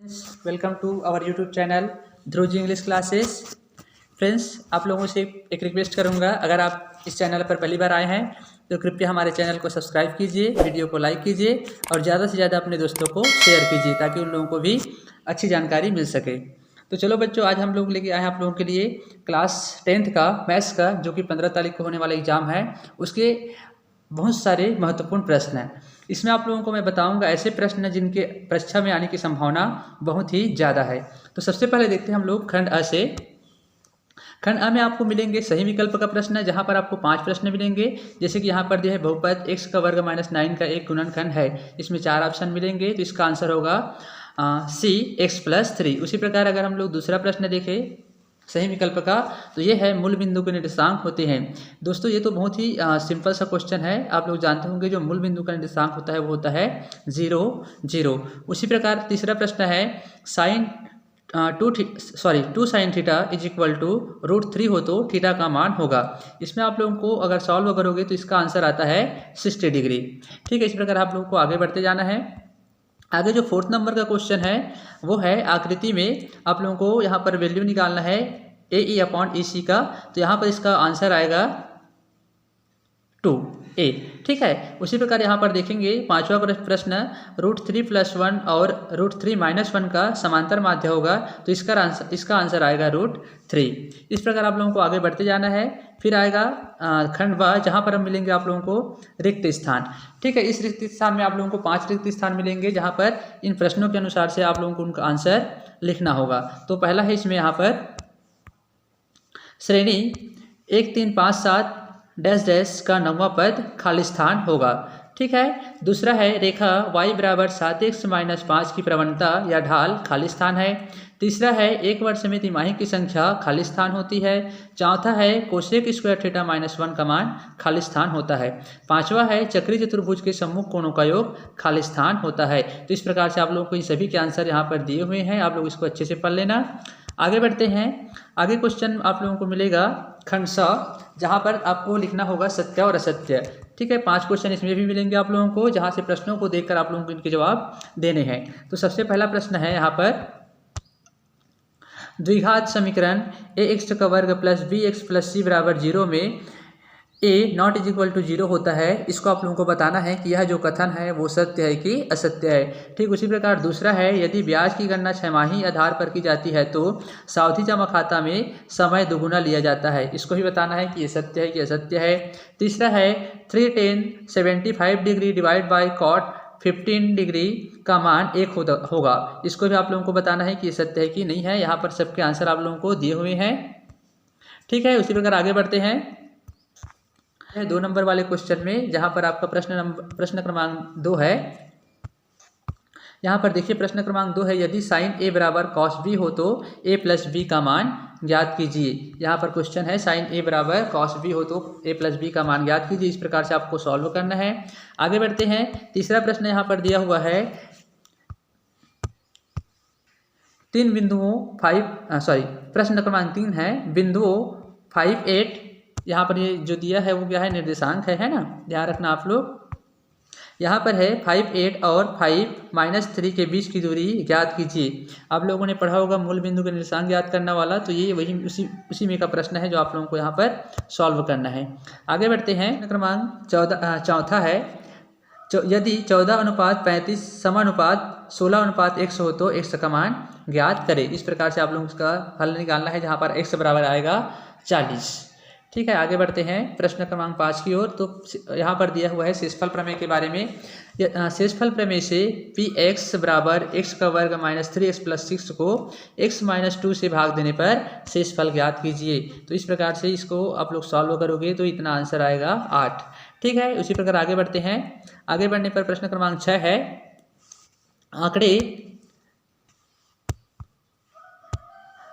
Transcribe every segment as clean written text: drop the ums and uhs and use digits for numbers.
Welcome to our YouTube channel Dhruv English classes. Friends, आप लोगों से एक रिक्वेस्ट करूंगा, अगर आप इस चैनल पर पहली बार आए हैं तो कृपया हमारे चैनल को सब्सक्राइब कीजिए, वीडियो को लाइक कीजिए और ज़्यादा से ज़्यादा अपने दोस्तों को शेयर कीजिए ताकि उन लोगों को भी अच्छी जानकारी मिल सके। तो चलो बच्चों, आज हम लोग लेके आए हैं आप लोगों के लिए क्लास 10th का मैथ्स का, जो कि 15 तारीख को होने वाला एग्जाम है, उसके बहुत सारे महत्वपूर्ण प्रश्न हैं। इसमें आप लोगों को मैं बताऊंगा ऐसे प्रश्न जिनके परीक्षा में आने की संभावना बहुत ही ज़्यादा है। तो सबसे पहले देखते हैं हम लोग खंड अ से। खंड अ में आपको मिलेंगे सही विकल्प का प्रश्न है, जहाँ पर आपको 5 प्रश्न मिलेंगे। जैसे कि यहाँ पर दिया है बहुपद x का वर्ग -9 का एक गुणनखंड है, इसमें 4 ऑप्शन मिलेंगे, तो इसका आंसर होगा सी x+3। उसी प्रकार अगर हम लोग दूसरा प्रश्न देखें सही विकल्प का, तो ये है मूल बिंदु के निर्देशांक होते हैं। दोस्तों, ये तो बहुत ही सिंपल सा क्वेश्चन है, आप लोग जानते होंगे जो मूल बिंदु का निर्देशांक होता है वो होता है 0, 0। उसी प्रकार तीसरा प्रश्न है sine 2 sine theta is equal to √3 हो तो थीटा का मान होगा। इसमें आप लोगों को अगर सॉल्व करोगे तो इसका आंसर आता है 60 डिग्री। ठीक है, इस प्रकार आप लोगों को आगे बढ़ते जाना है। आगे जो 4th नंबर का क्वेश्चन है वो है आकृति में आप लोगों को यहाँ पर वैल्यू निकालना है AE/EC का, तो यहाँ पर इसका आंसर आएगा 2A। ठीक है, उसी प्रकार यहाँ पर देखेंगे 5वां प्रश्न √3 + 1 और √3 - 1 का समांतर माध्य होगा, तो इसका आंसर आएगा √3। इस प्रकार आप लोगों को आगे बढ़ते जाना है। फिर आएगा खंड ब, जहाँ पर हम मिलेंगे आप लोगों को रिक्त स्थान। ठीक है, इस रिक्त स्थान में आप लोगों को 5 रिक्त स्थान मिलेंगे, जहाँ पर इन प्रश्नों के अनुसार से आप लोगों को उनका आंसर लिखना होगा। तो पहला है इसमें यहाँ पर श्रेणी 1 3 5 7 डैश डैश का 9वां पद खाली स्थान होगा। ठीक है, दूसरा है रेखा y = 7x - 5 की प्रवणता या ढाल खाली स्थान है। तीसरा है एक वर्ष में तिमाही की संख्या खाली स्थान होती है। चौथा है कोसेक स्क्वायर थीटा -1 का मान खाली स्थान होता है। पांचवा है चक्रीय चतुर्भुज के सम्मुख कोणों का योग खाली स्थान होता है। तो इस प्रकार से आप लोगों को इन सभी के आंसर यहाँ पर दिए हुए हैं, आप लोग इसको अच्छे से पढ़ लेना। आगे बढ़ते हैं। आगे क्वेश्चन आप लोगों को मिलेगा खंड स, जहाँ पर आपको लिखना होगा सत्य और असत्य। ठीक है, 5 क्वेश्चन इसमें भी मिलेंगे आप लोगों को, जहाँ से प्रश्नों को देखकर आप लोगों को इनके जवाब देने हैं। तो सबसे पहला प्रश्न है यहाँ पर द्विघात समीकरण ax का वर्ग + bx + c = 0 में a ≠ 0 होता है। इसको आप लोगों को बताना है कि यह जो कथन है वो सत्य है कि असत्य है। ठीक उसी प्रकार दूसरा है यदि ब्याज की गणना छमाही आधार पर की जाती है तो सावधि जमा खाता में समय दोगुना लिया जाता है। इसको भी बताना है कि ये सत्य है कि असत्य है। तीसरा है 3 tan 75 degree divide by cot 15 degree का मान 1 होगा। इसको भी आप लोगों को बताना है कि ये सत्य है कि नहीं है। यहाँ पर सबके आंसर आप लोगों को दिए हुए हैं। ठीक है, उसी प्रकार आगे बढ़ते हैं 2 नंबर वाले क्वेश्चन में, जहाँ पर आपका प्रश्न क्रमांक 2 है। यहाँ पर देखिए प्रश्न क्रमांक 2 है यदि साइन A = cos B हो तो A + B का मान ज्ञात कीजिए। यहाँ पर क्वेश्चन है साइन A = cos B हो तो A + B का मान ज्ञात कीजिए। इस प्रकार से आपको सॉल्व करना है। आगे बढ़ते हैं। तीसरा प्रश्न यहाँ पर दिया हुआ है 3 बिंदुओं प्रश्न क्रमांक 3 है बिंदुओं 5 8। यहाँ पर ये जो दिया है वो क्या है, निर्देशांक है ना, ध्यान रखना आप लोग। यहाँ पर है 5 8 और 5 - 3 के बीच की दूरी ज्ञात कीजिए। आप लोगों ने पढ़ा होगा मूल बिंदु के निर्देशांक ज्ञात करना वाला, तो ये वही उसी में का प्रश्न है जो आप लोगों को यहाँ पर सॉल्व करना है। आगे बढ़ते हैं। क्रमांक चौथा है यदि 14:35 समानुपात 16:100 हो तो x का मान ज्ञात करें। इस प्रकार से आप लोगों को इसका हल निकालना है, जहाँ पर x बराबर आएगा 40। ठीक है, आगे बढ़ते हैं प्रश्न क्रमांक 5 की ओर। तो यहाँ पर दिया हुआ है शेषफल प्रमेय के बारे में। शेषफल प्रमेय से px = x का वर्ग -3x + 6 को x - 2 से भाग देने पर शेषफल ज्ञात कीजिए। तो इस प्रकार से इसको आप लोग सॉल्व करोगे तो इतना आंसर आएगा 8। ठीक है, उसी प्रकार आगे बढ़ते हैं। आगे बढ़ने पर प्रश्न क्रमांक 6 है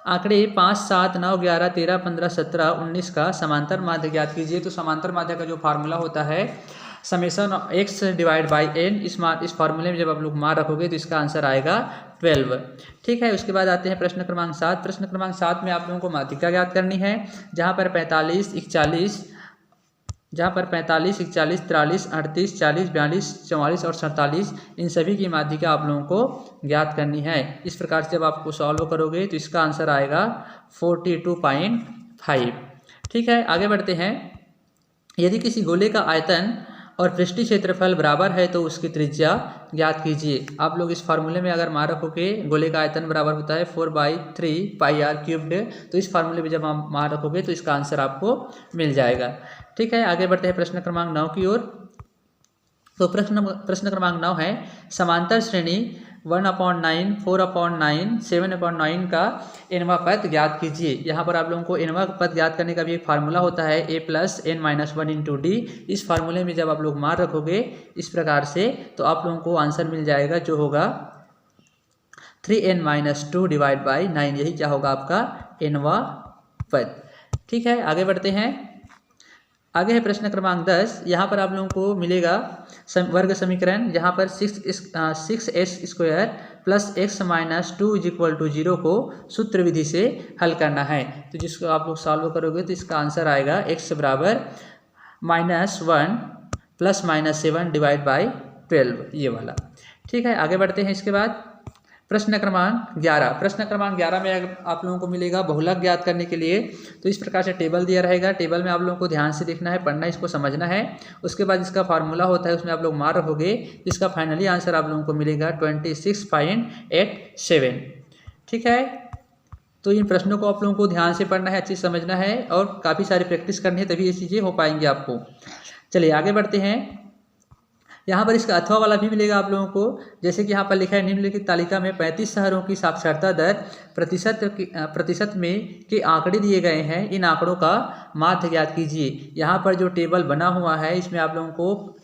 आंकड़े 5 7 9 11 13 15 17 19 का समांतर माध्य ज्ञात कीजिए। तो समांतर माध्य का जो फार्मूला होता है ∑x/n। इस फार्मूले में जब आप लोग मान रखोगे तो इसका आंसर आएगा 12। ठीक है, उसके बाद आते हैं प्रश्न क्रमांक 7। प्रश्न क्रमांक 7 में आप लोगों को माध्यिका ज्ञात करनी है, जहाँ पर 45 41 जहाँ पर 45, 41, 43, 38, 40, 42, 44 और 47 इन सभी की माध्यिका आप लोगों को ज्ञात करनी है। इस प्रकार से जब आपको सॉल्व करोगे तो इसका आंसर आएगा 42.5। ठीक है, आगे बढ़ते हैं। यदि किसी गोले का आयतन और पृष्ठीय क्षेत्रफल बराबर है तो उसकी त्रिज्या ज्ञात कीजिए। आप लोग इस फार्मूले में अगर मान रखोगे गोले का आयतन बराबर होता है 4/3 पाई आर क्यूब्ड, तो इस फार्मूले में जब आप मान रखोगे तो इसका आंसर आपको मिल जाएगा। ठीक है, आगे बढ़ते हैं प्रश्न क्रमांक 9 की ओर। तो प्रश्न क्रमांक 9 है, समांतर श्रेणी 1/9, 4/9, 7/9 का nवां पद ज्ञात कीजिए। यहाँ पर आप लोगों को nवां पद ज्ञात करने का भी एक फार्मूला होता है a + n-1 × d। इस फार्मूले में जब आप लोग मान रखोगे इस प्रकार से तो आप लोगों को आंसर मिल जाएगा जो होगा 3n-2 / 9। यही क्या होगा आपका nवां पद। ठीक है, आगे बढ़ते हैं। आगे है प्रश्न क्रमांक 10। यहाँ पर आप लोगों को मिलेगा वर्ग समीकरण, जहाँ पर 6s² + x - 2 = 0 को सूत्र विधि से हल करना है। तो जिसको आप लोग सॉल्व करोगे तो इसका आंसर आएगा x बराबर -1 ± 7 / 12, ये वाला। ठीक है, आगे बढ़ते हैं। इसके बाद प्रश्न क्रमांक 11। प्रश्न क्रमांक 11 में अगर आप लोगों को मिलेगा बहुलक ज्ञात करने के लिए तो इस प्रकार से टेबल दिया रहेगा। टेबल में आप लोगों को ध्यान से देखना है, पढ़ना, इसको समझना है। उसके बाद इसका फार्मूला होता है, उसमें आप लोग मार रखोगे, इसका फाइनली आंसर आप लोगों को मिलेगा 26.87। ठीक है, तो इन प्रश्नों को आप लोगों को ध्यान से पढ़ना है, अच्छी समझना है और काफ़ी सारी प्रैक्टिस करनी है, तभी ये चीज़ें हो पाएंगी आपको। चलिए आगे बढ़ते हैं। यहाँ पर इसका अथवा वाला भी मिलेगा आप लोगों को। जैसे कि यहाँ पर लिखा है, निम्नलिखित तालिका में 35 शहरों की साक्षरता दर प्रतिशत में के आंकड़े दिए गए हैं, इन आंकड़ों का माध्य ज्ञात कीजिए। यहाँ पर जो टेबल बना हुआ है इसमें आप लोगों को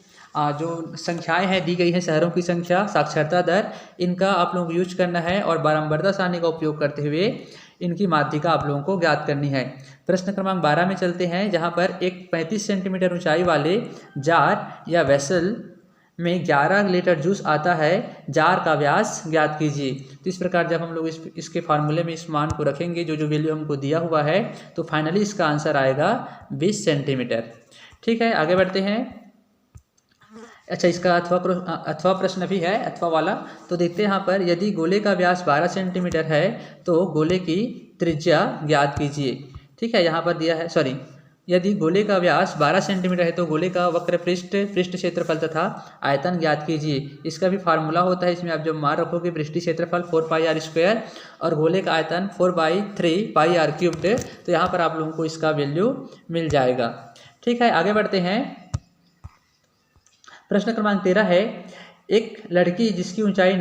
जो संख्याएं हैं दी गई हैं, शहरों की संख्या, साक्षरता दर, इनका आप लोगों को यूज करना है और बारंबारता सारणी का उपयोग करते हुए इनकी माध्यिका आप लोगों को ज्ञात करनी है। प्रश्न क्रमांक 12 में चलते हैं, जहाँ पर एक 35 सेंटीमीटर ऊंचाई वाले जार या वेसल में 11 लीटर जूस आता है, जार का व्यास ज्ञात कीजिए। तो इस प्रकार जब हम लोग इसके फार्मूले में इस मान को रखेंगे, जो वैल्यू हमको दिया हुआ है, तो फाइनली इसका आंसर आएगा 20 सेंटीमीटर। ठीक है, आगे बढ़ते हैं। अच्छा, इसका अथवा प्रश्न भी है, अथवा वाला। तो देखते हैं यहाँ पर, यदि गोले का व्यास 12 सेंटीमीटर है तो गोले की त्रिज्या ज्ञात कीजिए। ठीक है, यहाँ पर दिया है, यदि गोले का व्यास 12 सेंटीमीटर है तो गोले का वक्र पृष्ठ क्षेत्रफल तथा आयतन ज्ञात कीजिए। इसका भी फार्मूला होता है, इसमें आप जब मान रखोगे पृष्ठीय क्षेत्रफल 4πr² और गोले का आयतन 4/3 पाई आर क्यूब्ड, तो यहाँ पर आप लोगों को इसका वैल्यू मिल जाएगा। ठीक है, आगे बढ़ते हैं। प्रश्न क्रमांक 13 है, एक लड़की जिसकी ऊंचाई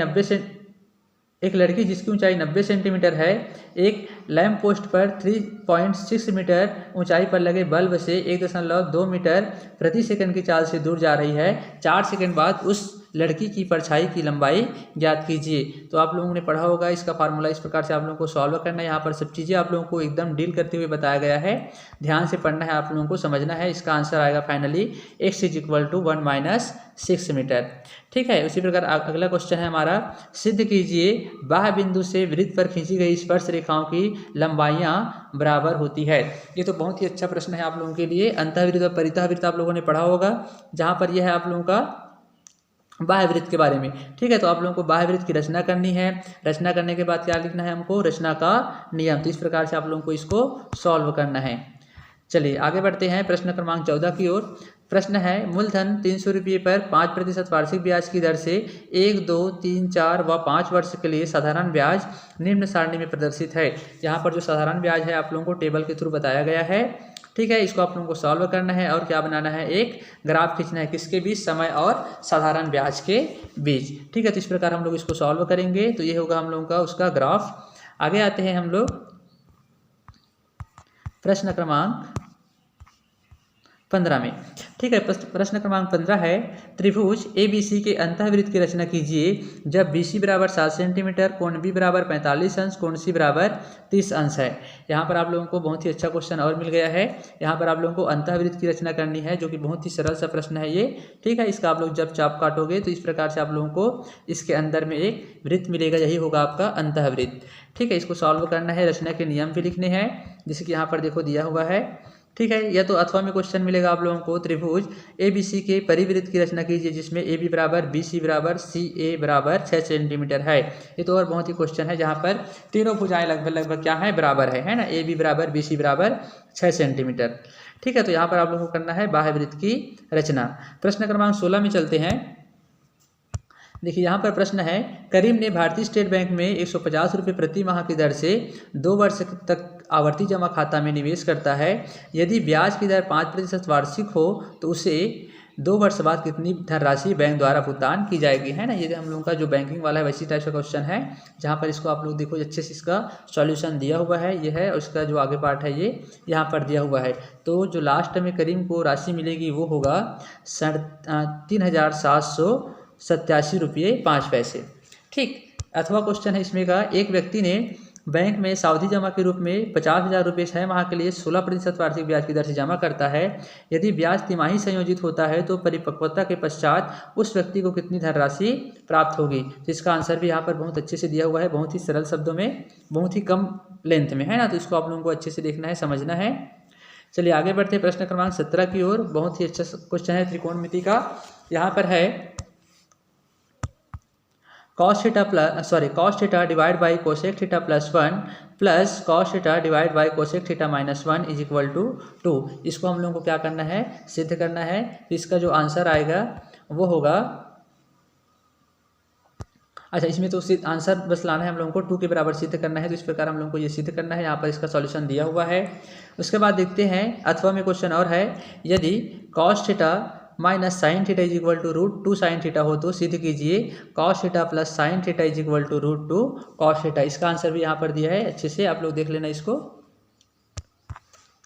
90 सेंटीमीटर है, एक लैंप पोस्ट पर 3.6 मीटर ऊंचाई पर लगे बल्ब से 1.2 मीटर प्रति सेकंड की चाल से दूर जा रही है। 4 सेकंड बाद उस लड़की की परछाई की लंबाई ज्ञात कीजिए। तो आप लोगों ने पढ़ा होगा, इसका फार्मूला इस प्रकार से आप लोगों को सॉल्व करना है। यहाँ पर सब चीज़ें आप लोगों को एकदम डील करते हुए बताया गया है, ध्यान से पढ़ना है, आप लोगों को समझना है। इसका आंसर आएगा फाइनली x = 1 - 6 मीटर। ठीक है, उसी प्रकार अगला क्वेश्चन है हमारा, सिद्ध कीजिए बाह्य बिंदु से वृत्त पर खींची गई स्पर्श रेखाओं की लंबाइयाँ बराबर होती है। ये तो बहुत ही अच्छा प्रश्न है आप लोगों के लिए। अंतःवृत्त और परितःवृत्त आप लोगों ने पढ़ा होगा, जहाँ पर यह है आप लोगों का बाह्य वृत्त के बारे में। ठीक है, तो आप लोगों को बाह्य वृत्त की रचना करनी है। रचना करने के बाद क्या लिखना है हमको, रचना का नियम। तो इस प्रकार से आप लोगों को इसको सॉल्व करना है। चलिए आगे बढ़ते हैं प्रश्न क्रमांक 14 की ओर। प्रश्न है, मूलधन 300 रुपये पर 5% वार्षिक ब्याज की दर से 1, 2, 3, 4 व 5 वर्ष के लिए साधारण ब्याज निम्न सारणी में प्रदर्शित है। यहाँ पर जो साधारण ब्याज है आप लोगों को टेबल के थ्रू बताया गया है। ठीक है, इसको आप लोगों को सॉल्व करना है और क्या बनाना है, एक ग्राफ खींचना है, किसके बीच, समय और साधारण ब्याज के बीच। ठीक है, तो इस प्रकार हम लोग इसको सॉल्व करेंगे तो ये होगा हम लोगों का उसका ग्राफ। आगे आते हैं हम लोग प्रश्न क्रमांक 15 में। ठीक है, प्रश्न क्रमांक 15 है, त्रिभुज ABC के अंतःवृत्त की रचना कीजिए जब BC बराबर 7 सेंटीमीटर, कोण B बराबर 45 अंश, कोण C बराबर 30 अंश है। यहाँ पर आप लोगों को बहुत ही अच्छा क्वेश्चन और मिल गया है। यहाँ पर आप लोगों को अंतःवृत्त की रचना करनी है, जो कि बहुत ही सरल सा प्रश्न है ये। ठीक है, इसका आप लोग जब चाप काटोगे तो इस प्रकार से आप लोगों को इसके अंदर में एक वृत्त मिलेगा, यही होगा आपका अंतःवृत्त। ठीक है, इसको सॉल्व करना है, रचना के नियम भी लिखने हैं, जैसे कि यहाँ पर देखो दिया हुआ है। ठीक है। या तो अथवा में क्वेश्चन मिलेगा आप लोगों को, त्रिभुज ABC के परिवृत्त की रचना कीजिए जिसमें AB बराबर BC बराबर CA बराबर 6 सेंटीमीटर है। ये तो और बहुत ही क्वेश्चन है जहाँ पर तीनों भुजाएं लगभग क्या है, बराबर है ना। AB बराबर BC बराबर 6 सेंटीमीटर। ठीक है, तो यहाँ पर आप लोगों को करना है बाह्यवृत्त की रचना। प्रश्न क्रमांक 16 में चलते हैं। देखिए यहाँ पर प्रश्न है, करीम ने भारतीय स्टेट बैंक में 150 रुपये प्रति माह की दर से 2 वर्ष तक आवर्ती जमा खाता में निवेश करता है। यदि ब्याज की दर 5% वार्षिक हो तो उसे 2 वर्ष बाद कितनी धनराशि बैंक द्वारा भुगतान की जाएगी, है ना। ये हम लोगों का जो बैंकिंग वाला है वैसी टाइप का क्वेश्चन है, जहाँ पर इसको आप लोग देखो अच्छे से इसका सॉल्यूशन दिया हुआ है, ये है, और इसका जो आगे पार्ट है ये यहाँ पर दिया हुआ है। तो जो लास्ट में करीम को राशि मिलेगी वो होगा 3,787 रुपये 5 पैसे। ठीक, अथवा क्वेश्चन है इसमें का, एक व्यक्ति ने बैंक में सावधि जमा के रूप में 50,000 रुपये 6 माह के लिए 16% वार्षिक ब्याज की दर से जमा करता है। यदि ब्याज तिमाही संयोजित होता है तो परिपक्वता के पश्चात उस व्यक्ति को कितनी धनराशि प्राप्त होगी। तो इसका आंसर भी यहाँ पर बहुत अच्छे से दिया हुआ है, बहुत ही सरल शब्दों में, बहुत ही कम लेंथ में, है ना। तो इसको आप लोगों को अच्छे से देखना है, समझना है। चलिए आगे बढ़ते हैं प्रश्न क्रमांक 17 की ओर। बहुत ही अच्छा क्वेश्चन है त्रिकोणमिति का। यहाँ पर है cos theta divide by cosec theta plus 1 plus cos theta divide by cosec theta minus 1 is equal to 2। इसको हम लोगों को क्या करना है, सिद्ध करना है। तो इसका जो आंसर आएगा वो होगा, अच्छा इसमें तो आंसर बस लाना है हम लोगों को, 2 के बराबर सिद्ध करना है। तो इस प्रकार हम लोगों को ये सिद्ध करना है, यहाँ पर इसका सॉल्यूशन दिया हुआ है। उसके बाद देखते हैं अथवा में क्वेश्चन और है, यदि cos theta minus sine theta is equal to √2 sine theta हो तो सिद्ध कीजिए cos theta plus sine theta is equal to √2 cos theta. इसका आंसर भी यहाँ पर दिया है, अच्छे से आप लोग देख लेना इसको।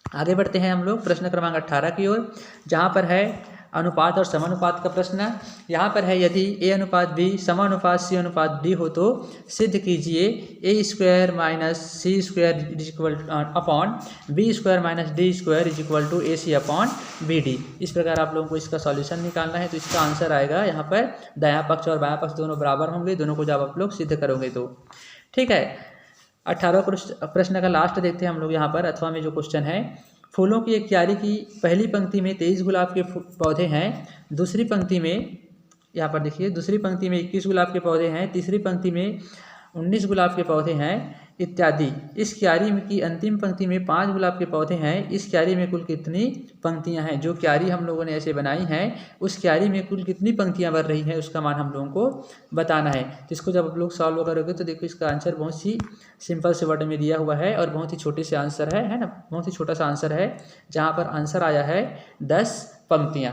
आगे बढ़ते हैं हम लोग प्रश्न क्रमांक 18 की ओर, जहाँ पर है अनुपात और समानुपात का प्रश्न। यहाँ पर है, यदि A अनुपात B समानुपात C अनुपात D हो तो सिद्ध कीजिए A² minus C² is equal upon B² minus D² is equal to AC upon BD। इस प्रकार आप लोगों को इसका सॉल्यूशन निकालना है। तो इसका आंसर आएगा यहाँ पर, दायां पक्ष और बायां पक्ष दोनों बराबर होंगे, दोनों को जब आप लोग सिद्ध करोगे तो। ठीक है, 18 प्रश्न का लास्ट देखते हैं हम लोग यहाँ पर। अथवा में जो क्वेश्चन है, फूलों की एक क्यारी की पहली पंक्ति में 23 गुलाब के पौधे हैं, दूसरी पंक्ति में, यहाँ पर देखिए, दूसरी पंक्ति में 21 गुलाब के पौधे हैं, तीसरी पंक्ति में 19 गुलाब के पौधे हैं इत्यादि। इस क्यारी की अंतिम पंक्ति में 5 गुलाब के पौधे हैं। इस क्यारी में कुल कितनी पंक्तियां हैं। जो क्यारी हम लोगों ने ऐसे बनाई है उस क्यारी में कुल कितनी पंक्तियां भर रही हैं उसका मान हम लोगों को बताना है। तो इसको जब आप लोग सॉल्व करोगे तो देखो इसका आंसर बहुत ही सिंपल से वर्ड में दिया हुआ है और बहुत ही छोटे से आंसर है ना, बहुत ही छोटा सा आंसर है, जहाँ पर आंसर आया है 10 पंक्तियाँ।